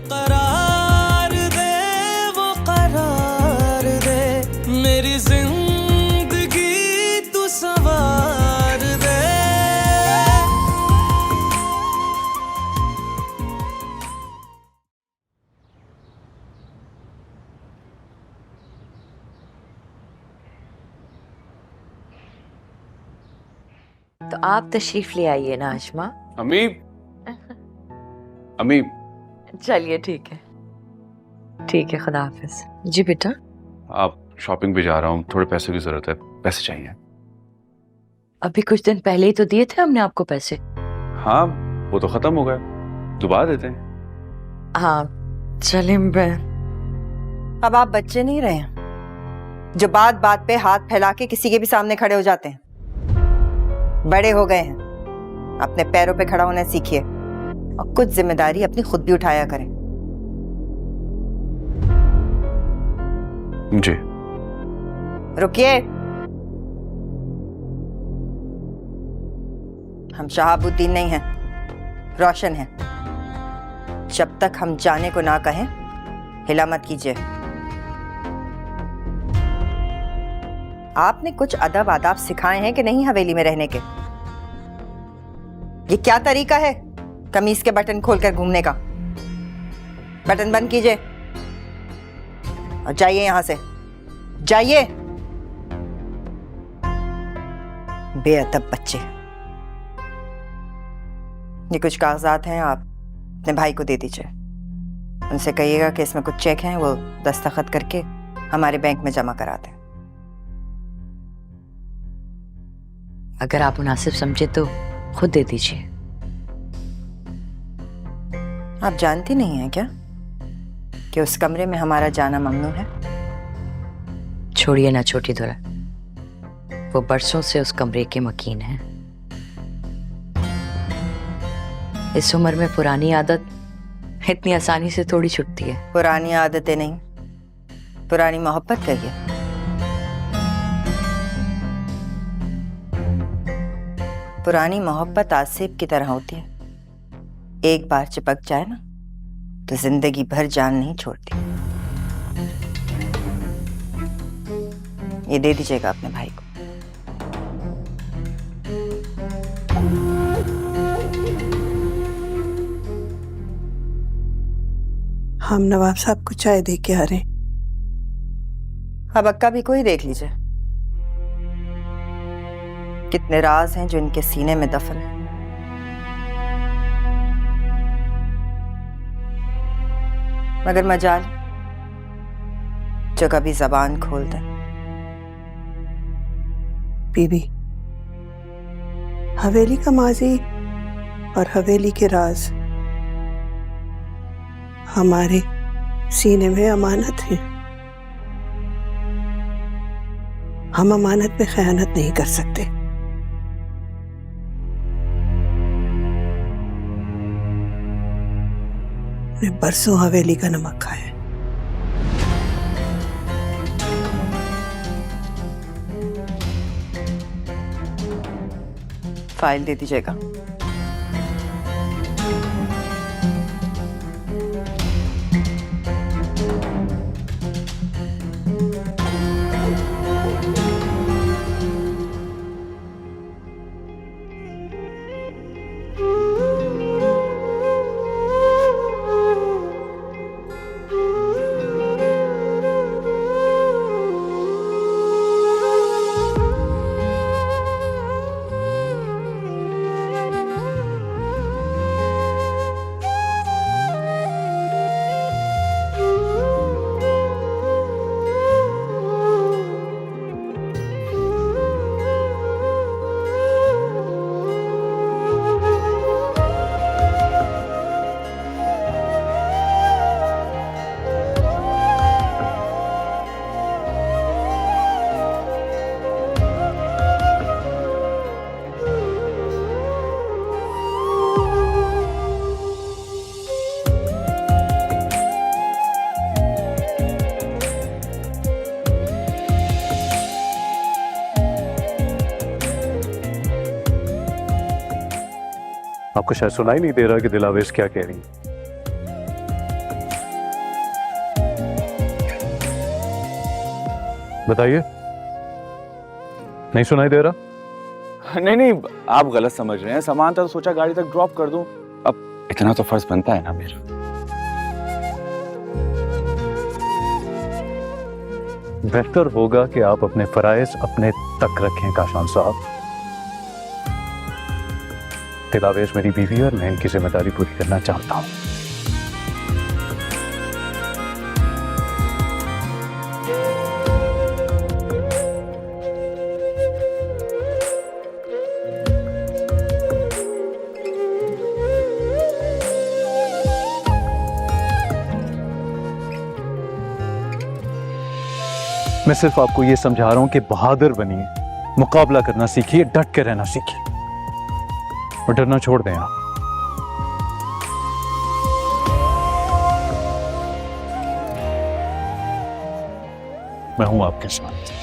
करार दे, वो करार दे, मेरी जिंदगी तू संवार दे। तो आप तशरीफ ले आइए ना आशमा। अम्मी अम्मी चलिए ठीक है, ठीक है, खुदा हाफिज। जी बेटा। आप शॉपिंग पे जा रहा हूँ, थोड़े पैसे की जरूरत है, पैसे चाहिए। अभी कुछ दिन पहले ही तो दिए थे हमने आपको पैसे। हाँ वो तो खत्म हो गए, दोबारा देते हैं। हाँ चले। अब आप बच्चे नहीं रहे जो बात बात पे हाथ फैला के किसी के भी सामने खड़े हो जाते हैं। बड़े हो गए हैं, अपने पैरों पे खड़ा होना सीखिए और कुछ जिम्मेदारी अपनी खुद भी उठाया करें। जी। रुकिए, हम शहाबुद्दीन नहीं हैं, रोशन हैं। जब तक हम जाने को ना कहें हिला मत कीजिए। आपने कुछ अदब आदाब सिखाए हैं कि नहीं हवेली में रहने के? ये क्या तरीका है कमीज के बटन खोलकर घूमने का? बटन बंद कीजिए और जाइए यहां से, जाइए। बेअदब बच्चे। ये कुछ कागजात हैं, आप अपने भाई को दे दीजिए। उनसे कहिएगा कि इसमें कुछ चेक हैं, वो दस्तखत करके हमारे बैंक में जमा करा दें। अगर आप मुनासिब समझे तो खुद दे दीजिए। आप जानती नहीं हैं क्या कि उस कमरे में हमारा जाना ममनू है? छोड़िए ना छोटी दुरा, वो बरसों से उस कमरे के मकीन हैं। इस उम्र में पुरानी आदत इतनी आसानी से थोड़ी छूटती है। पुरानी आदतें नहीं, पुरानी मोहब्बत कहिए। पुरानी मोहब्बत आसिफ की तरह होती है, एक बार चिपक जाए ना तो जिंदगी भर जान नहीं छोड़ती। ये दे दीजिएगा अपने भाई को। हम नवाब साहब को चाय दे के आ रहे। अब अक्का भी कोई देख लीजिए, कितने राज हैं जो इनके सीने में दफन है। मगर मजाल जो कभी जबान खोल दे। बीबी, हवेली का माजी और हवेली के राज हमारे सीने में अमानत है। हम अमानत पे खयानत नहीं कर सकते। ने बरसों हवेली का नमक खाया। फाइल दे दीजिएगा। आपको शायद सुनाई नहीं दे रहा कि दिलावेश क्या कह रही है। बताइए, नहीं सुनाई दे रहा? नहीं नहीं, आप गलत समझ रहे हैं। सामान था तो सोचा गाड़ी तक ड्रॉप कर दूं। अब इतना तो फर्ज बनता है ना मेरा। बेहतर होगा कि आप अपने फराइज अपने तक रखें काशान साहब। तिलावेश मेरी बीवी और मैं इनकी जिम्मेदारी पूरी करना चाहता हूं। मैं सिर्फ आपको यह समझा रहा हूं कि बहादुर बनिए, मुकाबला करना सीखिए, डट के रहना सीखिए और डरना छोड़ दें आप। मैं हूं आपके साथ।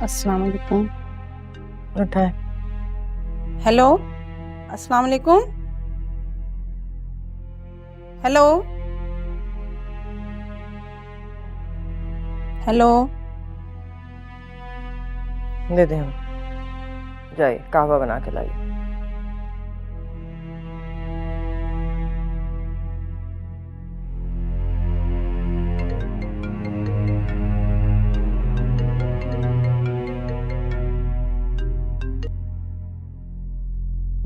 अस्सलाम वालेकुम। उठाए। हेलो, अस्सलाम वालेकुम। Hello hello. दे दें हम, जाइए कहवा बना के लाइए।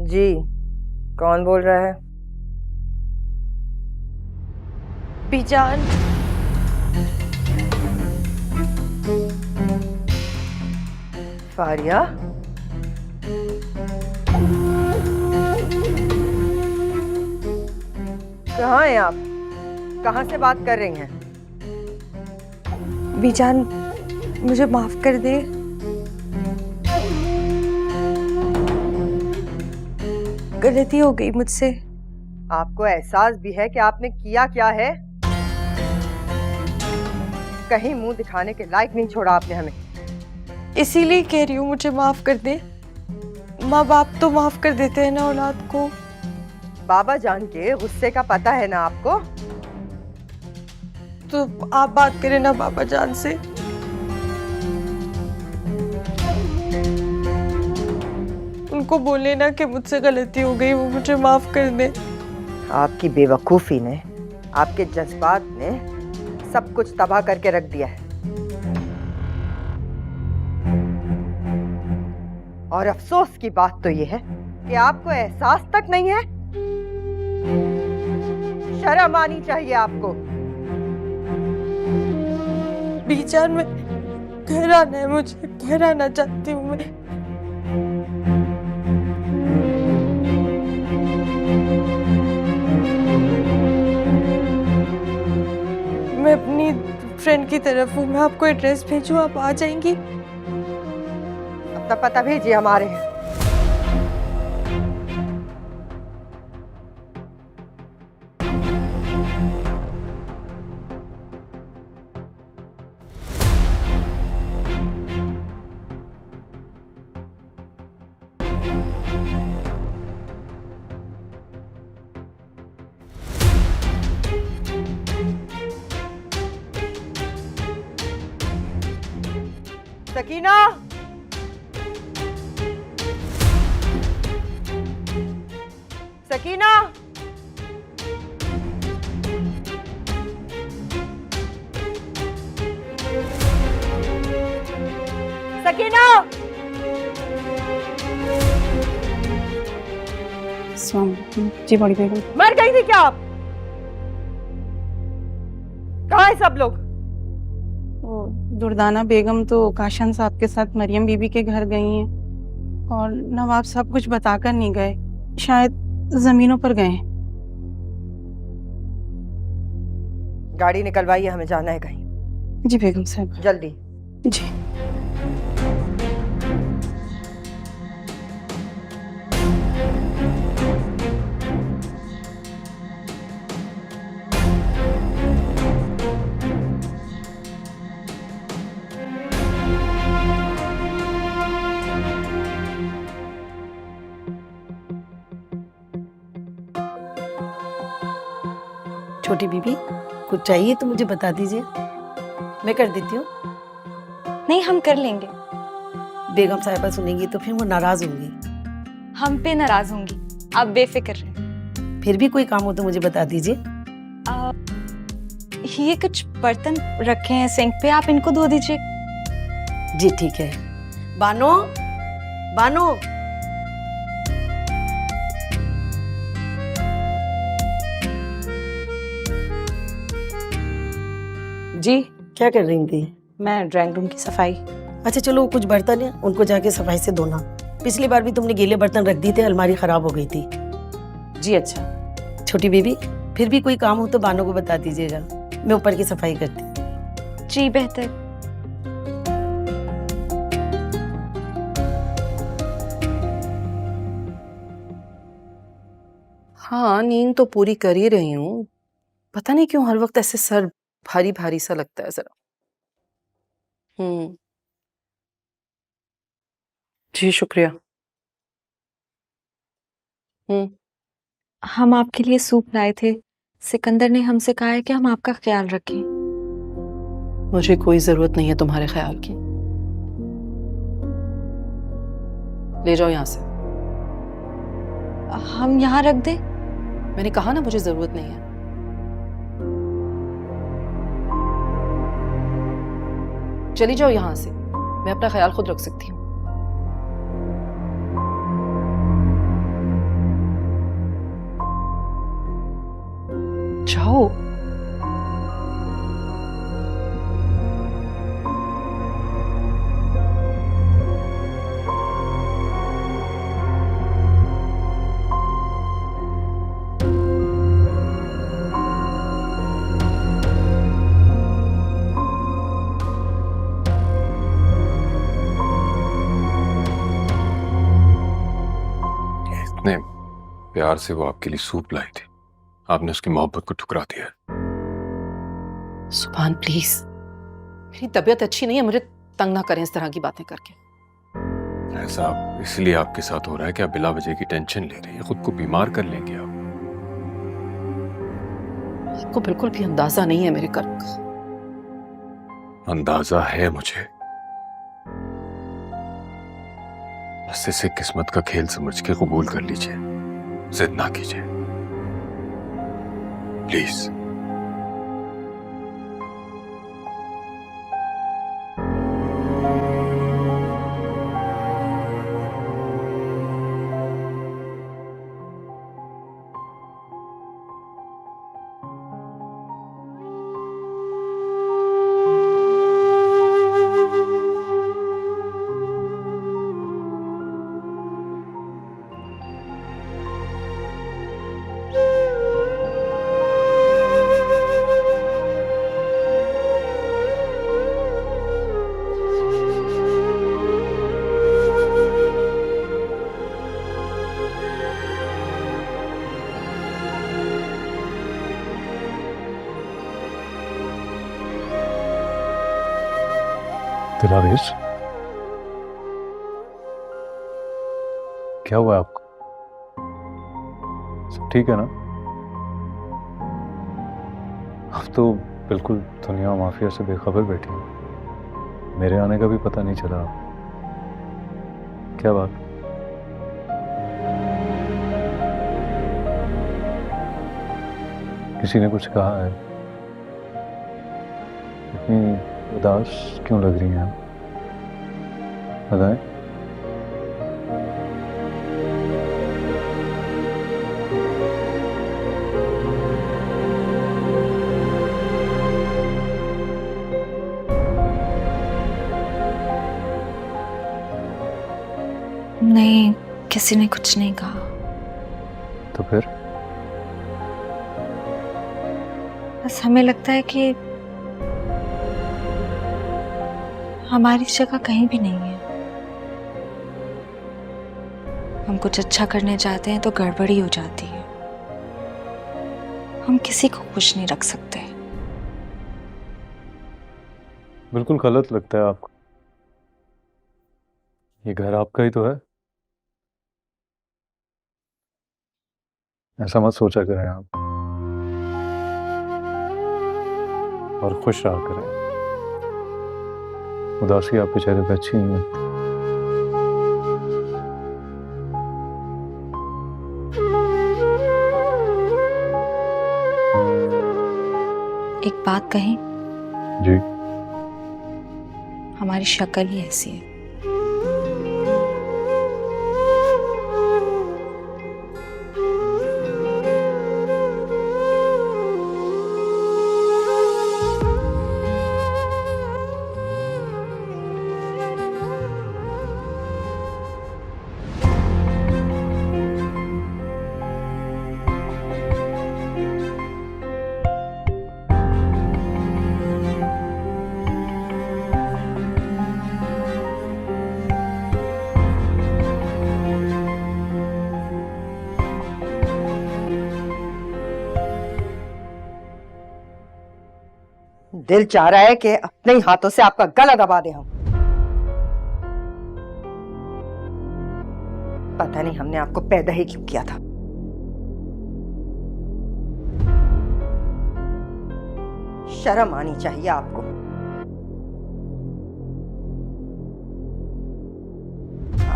जी, कौन बोल रहा है? बीजान, फारिया, कहाँ हैं आप? कहाँ से बात कर रही हैं? बीजान मुझे माफ कर दे। गलती हो गई मुझसे। आपको एहसास भी है कि आपने किया क्या है? कहीं मुंह दिखाने के लायक नहीं छोड़ा आपने हमें। इसीलिए कह रही हूँ मुझे माफ कर दे। माँ बाप तो माफ कर देते हैं ना औलाद को। बाबा जान के गुस्से का पता है ना आपको? तो आप बात करें ना बाबा जान से। उनको बोले ना कि मुझसे गलती हो गई, वो मुझे माफ कर दे। आपकी बेवकूफी ने, आपके जज्बात ने सब कुछ तबाह करके रख दिया है। और अफसोस की बात तो ये है कि आपको एहसास तक नहीं है। शर्म आनी चाहिए आपको। बीजान में घर आना है, मुझे घर आना चाहती हूँ मैं। मैं अपनी फ्रेंड की तरफ हूँ, मैं आपको एड्रेस भेजूँ, आप आ जाएंगी? अपना पता भेजिए हमारे। सकीना, सकीना, सकीना। जी बड़ी बेगम। मर गई थी क्या आप? कहाँ है सब लोग? वो दुर्दाना बेगम तो काशन साहब के साथ मरियम बीबी के घर गई हैं और नवाब साहब कुछ बताकर नहीं गए, शायद जमीनों पर गए हैं। गाड़ी निकलवाइए, हमें जाना है कहीं। जी बेगम साहब। जल्दी। जी। छोटी बीबी, कुछ चाहिए तो मुझे बता दीजिए, मैं कर देती हूँ। नहीं, हम कर लेंगे। बेगम साहिबा सुनेंगी तो फिर वो नाराज होंगी। हम पे नाराज होंगी, आप बेफिक्र रहें। फिर भी कोई काम हो तो मुझे बता दीजिए। ये कुछ बर्तन रखे हैं सिंक पे, आप इनको धो दीजिए। जी ठीक है। बानो, बानो, जी, क्या कर रही थी? मैं ड्राइंग रूम की सफाई। अच्छा चलो, कुछ बर्तन है उनको जाके सफाई से धोना। पिछली बार भी तुमने गीले बर्तन रख दिए थे, अलमारी खराब हो गई थी। जी अच्छा। छोटी बेबी, फिर भी कोई काम हो तो बानो को बता दीजिएगा, मैं ऊपर की सफाई करती हूँ। जी बेहतर। हाँ, नींद तो पूरी कर ही रही हूँ। पता नहीं क्यों हर वक्त ऐसे सर भारी भारी सा लगता है जरा। जी शुक्रिया। हम आपके लिए सूप लाए थे। सिकंदर ने हमसे कहा है कि हम आपका ख्याल रखें। मुझे कोई जरूरत नहीं है तुम्हारे ख्याल की। ले जाओ यहाँ से। हम यहाँ रख दें? मैंने कहा ना, मुझे जरूरत नहीं है। चली जाओ यहाँ से, मैं अपना ख्याल खुद रख सकती हूँ। जाओ। इतने प्यार से वो आपके लिए सूप लाई थी, आपने उसकी मोहब्बत को ठुकरा दिया। सुभान प्लीज, मेरी तबीयत अच्छी नहीं है, मुझे तंग ना करें इस तरह की बातें करके। ऐसा इसलिए आपके साथ हो रहा है कि आप बिला वजह की टेंशन ले रही है, खुद को बीमार कर लेंगे आप। आपको बिल्कुल भी अंदाजा नहीं है मेरे कर्म का। अंदाजा है मुझे, बस इसे किस्मत का खेल समझ के कबूल कर लीजिए, जिद ना कीजिए प्लीज। दिलावेश, क्या हुआ आपको? सब ठीक है ना? अब तो बिल्कुल दुनिया माफिया से बेखबर बैठी है। मेरे आने का भी पता नहीं चला। क्या बात? किसी ने कुछ कहा है? इतनी उदास क्यों लग रही हैं? बताएं। किसी ने कुछ नहीं कहा। तो फिर बस हमें लगता है कि हमारी जगह कहीं भी नहीं है। हम कुछ अच्छा करने जाते हैं तो गड़बड़ी हो जाती है। हम किसी को खुश नहीं रख सकते। बिल्कुल गलत लगता है आपको। ये घर आपका ही तो है। ऐसा मत सोचा करें आप, और खुश रहा करें। उदासी आपके चेहरे पे अच्छी नहीं लगती। एक बात कहें, जी। हमारी शक्ल ही ऐसी है। दिल चाह रहा है कि अपने ही हाथों से आपका गला दबा दे हम। पता नहीं हमने आपको पैदा ही क्यों किया था। शर्म आनी चाहिए आपको।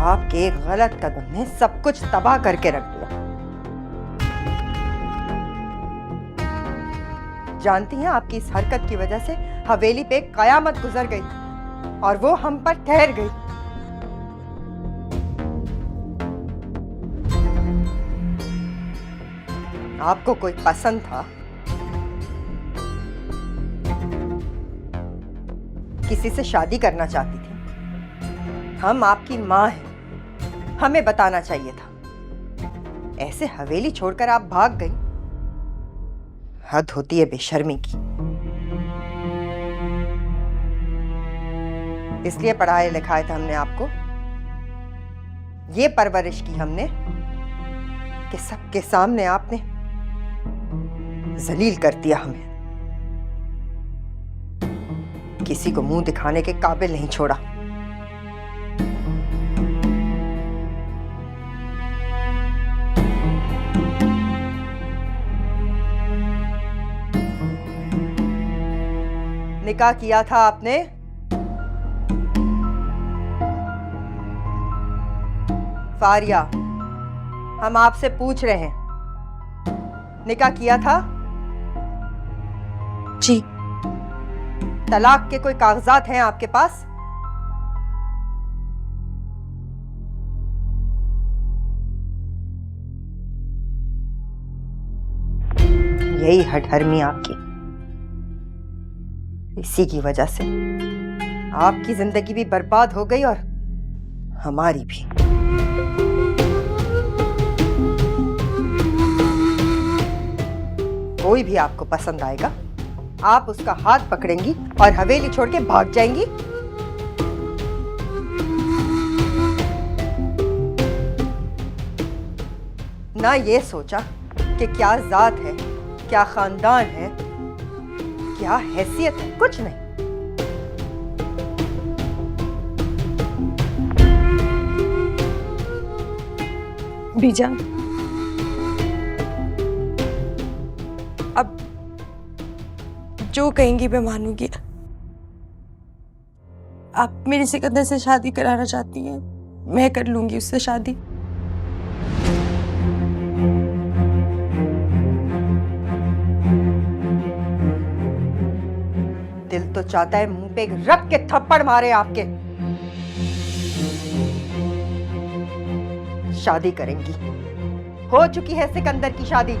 आपके एक गलत कदम ने सब कुछ तबाह करके रख दिया। जानती हैं, आपकी इस हरकत की वजह से हवेली पे कयामत गुजर गई और वो हम पर ठहर गई। आपको कोई पसंद था, किसी से शादी करना चाहती थी। हम आपकी माँ हैं, हमें बताना चाहिए था। ऐसे हवेली छोड़कर आप भाग गई। हद होती है बेशर्मी की। इसलिए पढ़ाए लिखाए थे हमने आपको, ये परवरिश की हमने कि सबके सामने आपने जलील कर दिया हमें। किसी को मुंह दिखाने के काबिल नहीं छोड़ा। निकाह किया था आपने, फारिया, हम आपसे पूछ रहे हैं, निकाह किया था? जी। तलाक के कोई कागजात हैं आपके पास? यही हठहर्मी आपकी, इसी की वजह से आपकी जिंदगी भी बर्बाद हो गई और हमारी भी। कोई भी आपको पसंद आएगा, आप उसका हाथ पकड़ेंगी और हवेली छोड़ के भाग जाएंगी। ना ये सोचा कि क्या जात है, क्या खानदान है, क्या हैसियत है, कुछ नहीं। बीजा, अब जो कहेंगी मैं मानूंगी। आप मेरे सिकंदर से शादी कराना चाहती हैं, मैं कर लूंगी उससे शादी। दिल तो चाहता है मुंह पे रख के थप्पड़ मारे आपके। शादी करेंगी, हो चुकी है सिकंदर की शादी।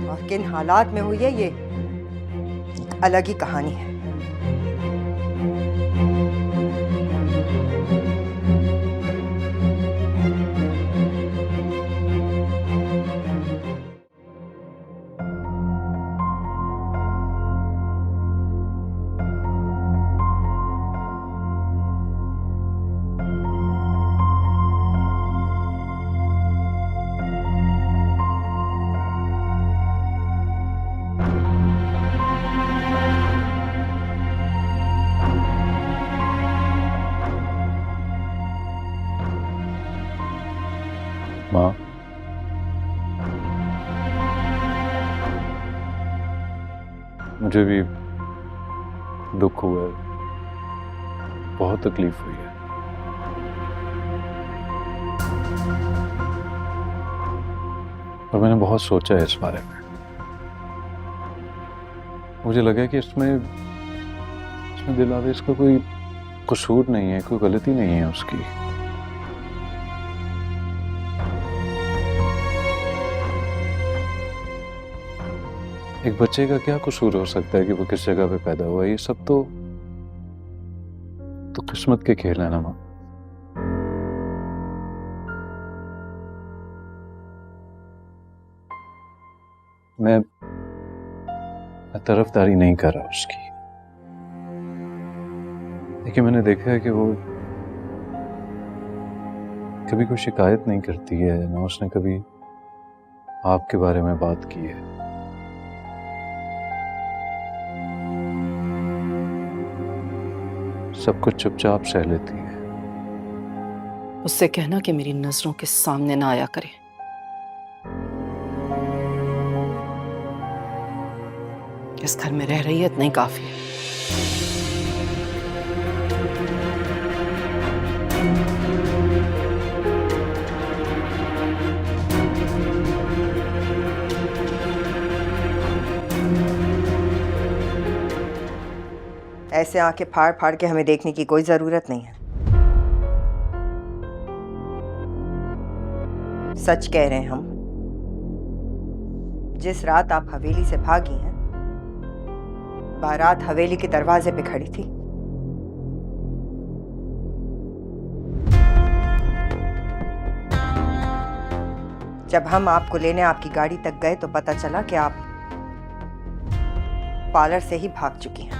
और किन हालात में हुई है ये एक अलग ही कहानी है। मुझे भी दुख हुआ है, बहुत तकलीफ हुई है। और मैंने बहुत सोचा है इस बारे में। मुझे लगा कि इसमें दिलावेश का कोई कसूर नहीं है, कोई गलती नहीं है उसकी। एक बच्चे का क्या कसूर हो सकता है कि वो किस जगह पे पैदा हुआ? ये सब तो किस्मत के खेल है ना माँ। मैं तरफदारी नहीं कर रहा उसकी, लेकिन मैंने देखा है कि वो कभी कोई शिकायत नहीं करती है, ना उसने कभी आपके बारे में बात की है। सब कुछ चुपचाप सह लेती है। उससे कहना कि मेरी नजरों के सामने ना आया करे। इस घर में रह रही है इतना ही काफी है। ऐसे आंखें फाड़ फाड़ के हमें देखने की कोई जरूरत नहीं है। सच कह रहे हैं हम। जिस रात आप हवेली से भागी हैं, बारात हवेली के दरवाजे पे खड़ी थी। जब हम आपको लेने आपकी गाड़ी तक गए तो पता चला कि आप पार्लर से ही भाग चुकी हैं।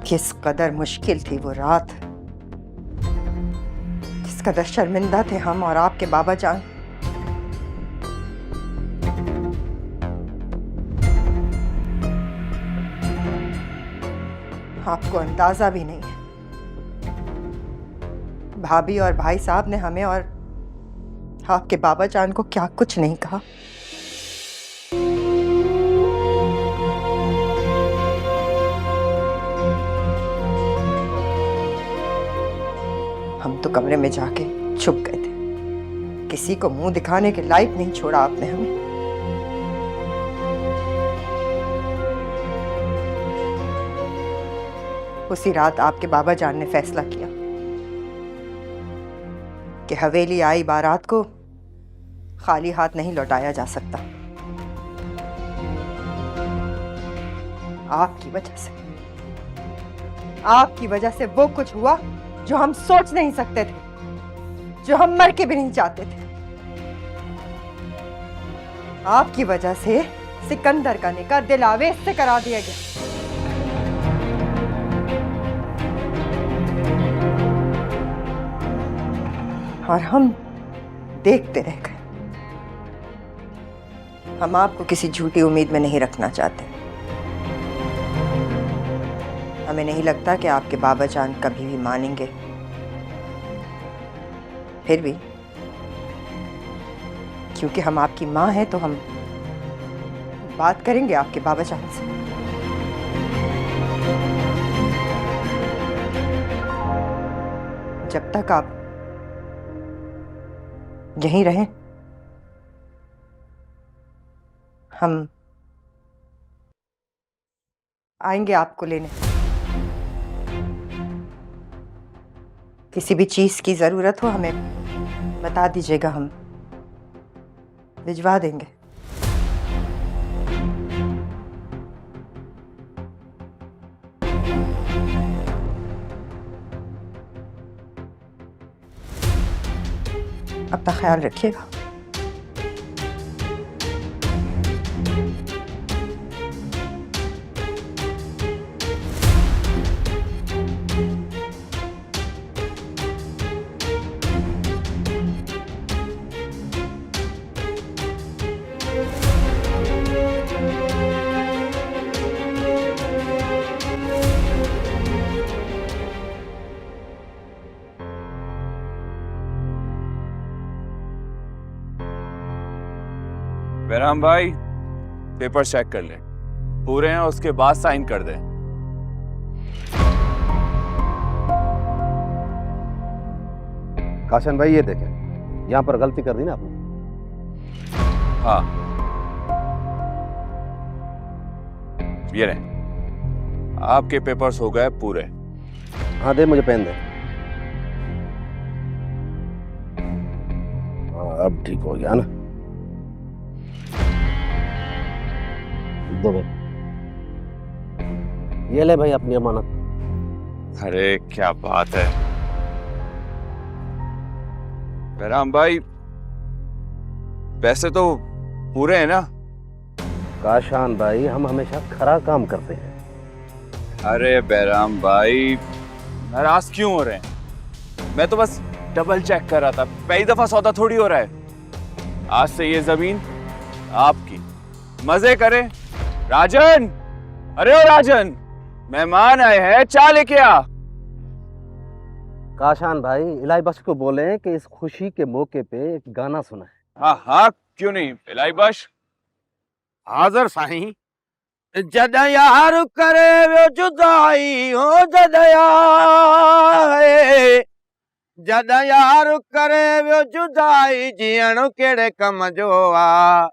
किस कदर मुश्किल थी वो रात, किस कदर शर्मिंदा थे हम और आपके बाबा जान। आपको अंदाजा भी नहीं है। भाभी और भाई साहब ने हमें और आपके बाबा जान को क्या कुछ नहीं कहा। हम तो कमरे में जाके छुप गए थे। किसी को मुंह दिखाने के लायक नहीं छोड़ा आपने हमें। उसी रात आपके बाबा जान ने फैसला किया कि हवेली आई बारात को खाली हाथ नहीं लौटाया जा सकता। आपकी वजह से वो कुछ हुआ जो हम सोच नहीं सकते थे, जो हम मर के भी नहीं चाहते थे। आपकी वजह से सिकंदर का निकाह दिलावेश से करा दिया गया। और हम देखते रह गए। हम आपको किसी झूठी उम्मीद में नहीं रखना चाहते। हमें नहीं लगता कि आपके बाबा जान कभी भी मानेंगे। फिर भी क्योंकि हम आपकी माँ हैं तो हम बात करेंगे आपके बाबा जान से। जब तक आप यहीं रहें, हम आएंगे आपको लेने। किसी भी चीज की जरूरत हो हमें बता दीजिएगा, हम भिजवा देंगे। अपना ख्याल रखिएगा। बहराम भाई, पेपर चेक कर ले, पूरे हैं, उसके बाद साइन कर दे। काशन भाई ये देखें, यहाँ पर गलती कर दी ना आपने। हाँ, ये रहे, आपके पेपर्स हो गए पूरे। हाँ दे, मुझे पेन दे। हाँ, अब ठीक हो गया ना। दो भाई, ये ले भाई अपनी अमानत। अरे क्या बात है बहराम भाई, पैसे तो पूरे हैं ना? काशान भाई, हम हमेशा खरा काम करते हैं। अरे बहराम भाई, नाराज क्यों हो रहे हैं? मैं तो बस डबल चेक कर रहा था, पहली दफा सौदा थोड़ी हो रहा है। आज से ये जमीन आपकी, मजे करें। राजन, अरे ओ राजन, मेहमान आए हैं, चाय लेके आ। काशान भाई, इलाही बख्श को बोले कि इस खुशी के मौके पे एक गाना सुनाए। हाँ हाँ, क्यों नहीं इलाही बख्श। हाजिर साईं। जद यार करे वो जुदाई हो, जद यार करे वो जुदाई, जियण केड़े कम जो आ,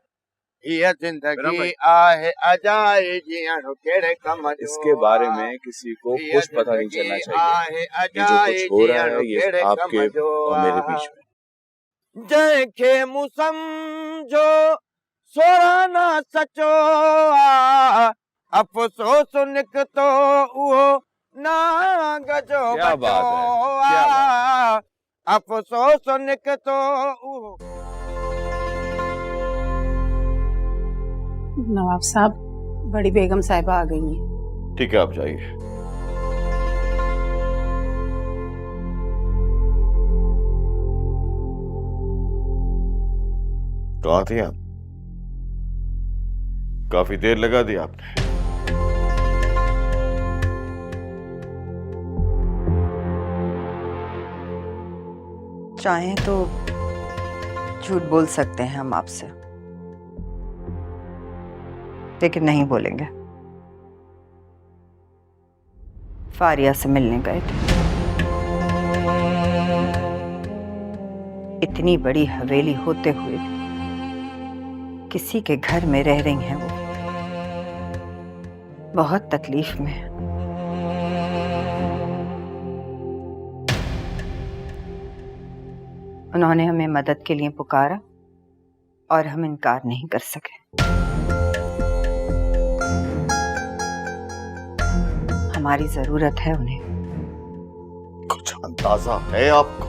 ये जिंदगी आहे अजाई, जियण केड़े कम जो। इसके बारे में किसी को कुछ पता नहीं चलना चाहिए। ये जो कुछ हो रहा है ये आपके और मेरे बीच में। जंहिंखे मूं समझो सोरा ना सचो आ, अफ़सोस निकतो उहो ना गजो। क्या बात है, क्या बात। अफ़सोस निकतो उहो। नवाब साहब, बड़ी बेगम साहिबा आ गई हैं। ठीक है, आप जाइए। कहाँ थे आप? काफी देर लगा दी आपने। चाहें तो झूठ बोल सकते हैं हम आपसे, लेकिन नहीं बोलेंगे। फारिया से मिलने गए थे। इतनी बड़ी हवेली होते हुए किसी के घर में रह रही हैं वो, बहुत तकलीफ में है। उन्होंने हमें मदद के लिए पुकारा और हम इनकार नहीं कर सके। हमारी जरूरत है उन्हें। कुछ अंदाजा है आपको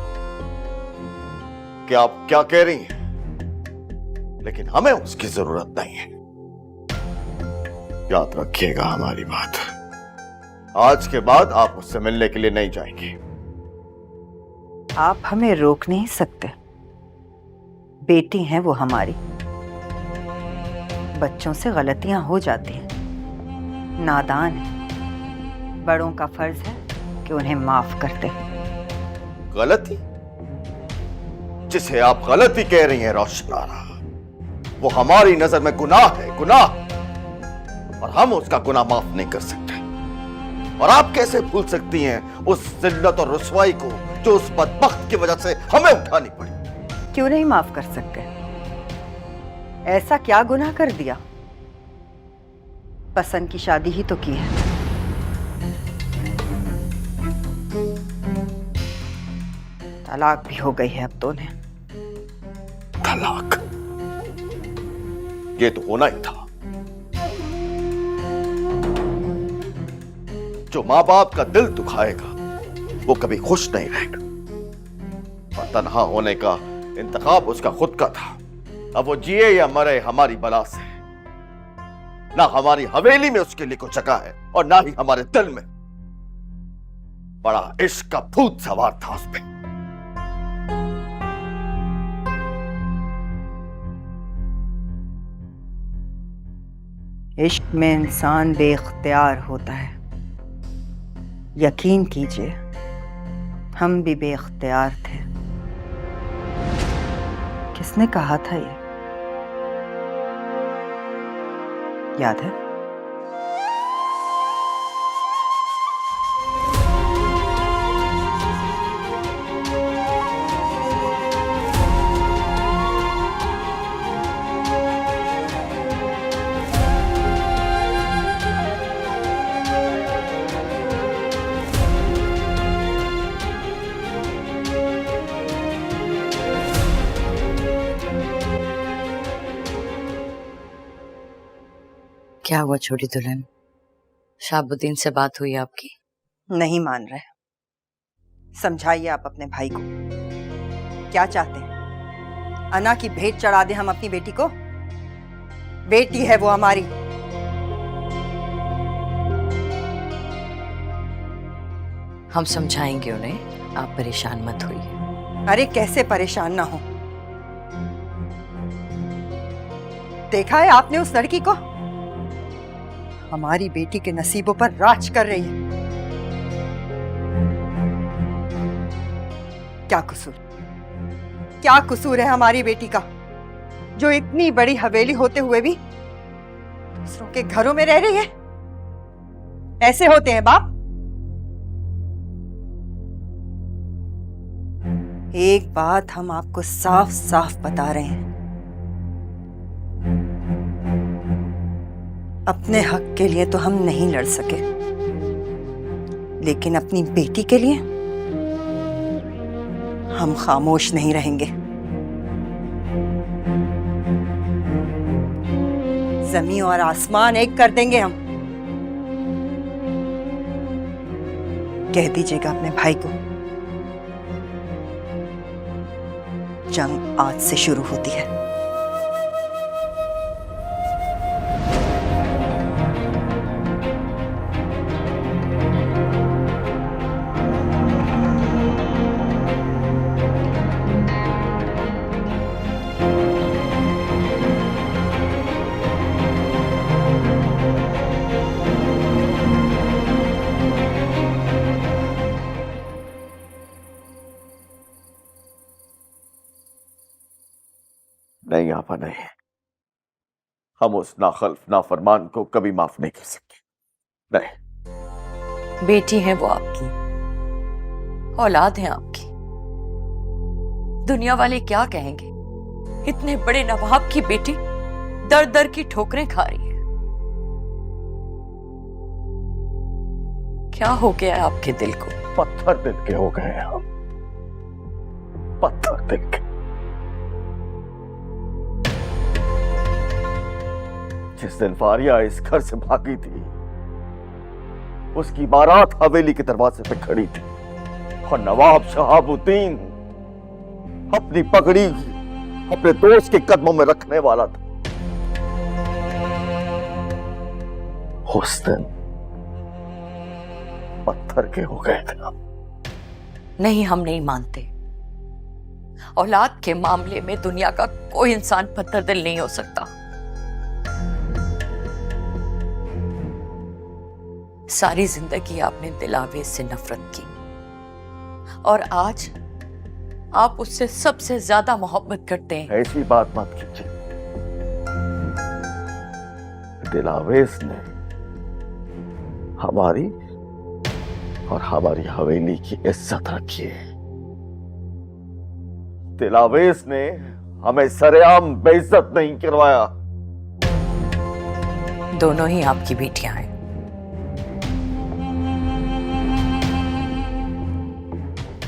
कि आप क्या कह रही हैं? लेकिन हमें उसकी जरूरत नहीं है। याद रखिएगा हमारी बात। आज के बाद आप उससे मिलने के लिए नहीं जाएंगे। आप हमें रोक नहीं सकते। बेटी हैं वो हमारी। बच्चों से गलतियां हो जाती हैं, नादान है। बड़ों का फर्ज है कि उन्हें माफ करते। गलती? जिसे आप गलती कह रही हैं रोशनारा, वो हमारी नजर में गुनाह है, गुनाह, और हम उसका गुनाह माफ नहीं कर सकते। और आप कैसे भूल सकती हैं उस जिल्लत और रुसवाई को जो उस बदबख्त की वजह से हमें उठानी पड़ी? क्यों नहीं माफ कर सकते? ऐसा क्या गुनाह कर दिया? पसंद की शादी ही तो की है। तलाक भी हो गई है अब तो उन्हें। तलाक? ये तो होना ही था। जो मां बाप का दिल दुखाएगा वो कभी खुश नहीं रहेगा। और तन्हा होने का इंतखाब उसका खुद का था। अब वो जिए या मरे हमारी बला से। ना हमारी हवेली में उसके लिए कुछ जगह है और ना ही हमारे दिल में। बड़ा इश्क का भूत सवार था उस पे। इश्क में इंसान बेख्तियार होता है। यकीन कीजिए, हम भी बेख्तियार थे। किसने कहा था ये? याद है? क्या हुआ छोटी दुल्हन? शाहबुद्दीन से बात हुई आपकी? नहीं मान रहे। समझाइए आप अपने भाई को, क्या चाहते हैं? अना की भेंट चढ़ा दे हम अपनी बेटी को? बेटी है वो हमारी। हम समझाएंगे उन्हें, आप परेशान मत होइए। अरे कैसे परेशान ना हो? देखा है आपने उस लड़की को? हमारी बेटी के नसीबों पर राज कर रही है। क्या कसूर है हमारी बेटी का, जो इतनी बड़ी हवेली होते हुए भी दूसरों के घरों में रह रही है? ऐसे होते हैं बाप? एक बात हम आपको साफ साफ बता रहे हैं, अपने हक के लिए तो हम नहीं लड़ सके, लेकिन अपनी बेटी के लिए हम खामोश नहीं रहेंगे। जमीन और आसमान एक कर देंगे हम। कह दीजिएगा अपने भाई को, जंग आज से शुरू होती है। नहीं आपा, नहीं, हम उस नाखल्फ नाफरमान को कभी माफ नहीं कर सकते। नहीं। बेटी है वो आपकी, औलाद है आपकी। दुनिया वाले क्या कहेंगे? इतने बड़े नवाब की बेटी दर दर की ठोकरें खा रही है। क्या हो गया है आपके दिल को? पत्थर दिल के हो गए हम, पत्थर दिल के। जिस दिन फारिया इस घर से भागी थी, उसकी बारात हवेली के दरवाजे पे खड़ी थी और नवाब शहाबुद्दीन अपनी पगड़ी अपने दोस्त के कदमों में रखने वाला था। उस दिन पत्थर के हो गए थे हम। नहीं, हम नहीं मानते। औलाद के मामले में दुनिया का कोई इंसान पत्थर दिल नहीं हो सकता। सारी जिंदगी आपने दिलावेज से नफरत की और आज आप उससे सबसे ज्यादा मोहब्बत करते हैं। ऐसी बात मत कीजिए। दिलावेज ने हमारी और हमारी हवेली की इज्जत रखी है। दिलावेज ने हमें सरेआम बेइज्जत नहीं करवाया। दोनों ही आपकी बेटियां हैं।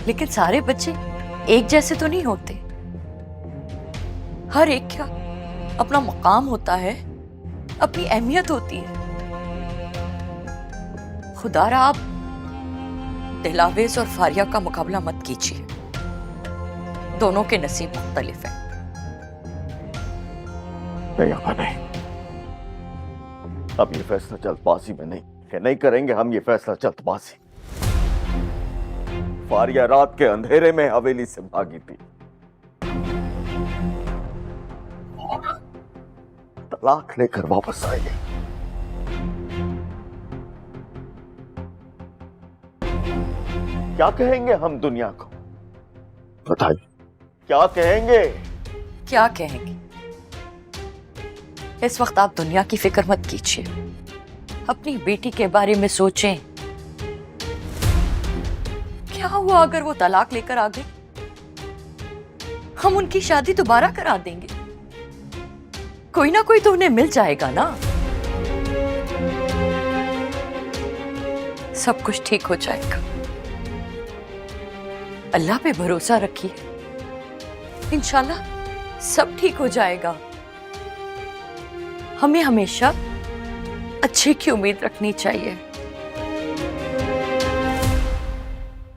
लेकिन सारे बच्चे एक जैसे तो नहीं होते। हर एक का अपना मकाम होता है, अपनी अहमियत होती है। खुदारा आप दिलावेज और फारिया का मुकाबला मत कीजिए। दोनों के नसीब मुख्तलिफ हैं। नहीं आपा, नहीं। अब ये फैसला जल्दबाजी में नहीं करेंगे हम। ये फैसला जल्दबाजी। फारिया रात के अंधेरे में हवेली से भागी थी, तलाक लेकर वापस आई है। क्या कहेंगे हम दुनिया को? बताइए, क्या कहेंगे? क्या कहेंगे? इस वक्त आप दुनिया की फिक्र मत कीजिए, अपनी बेटी के बारे में सोचें। क्या हुआ अगर वो तलाक लेकर आ गई? हम उनकी शादी दोबारा करा देंगे, कोई ना कोई तो उन्हें मिल जाएगा ना। सब कुछ ठीक हो जाएगा, अल्लाह पे भरोसा रखिए, इंशाल्लाह सब ठीक हो जाएगा। हमें हमेशा अच्छे की उम्मीद रखनी चाहिए।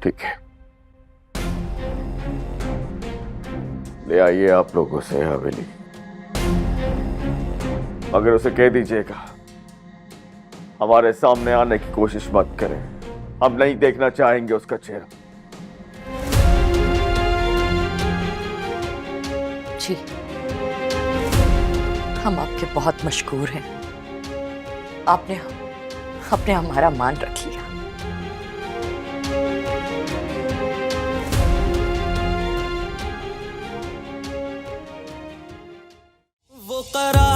ठीक है, ले आइए आप लोग उसे हवेली, मगर उसे कह दीजिएगा हमारे सामने आने की कोशिश मत करें, हम नहीं देखना चाहेंगे उसका चेहरा। जी, हम आपके बहुत मशकूर हैं, आपने हमारा मान रख लिया। वो करा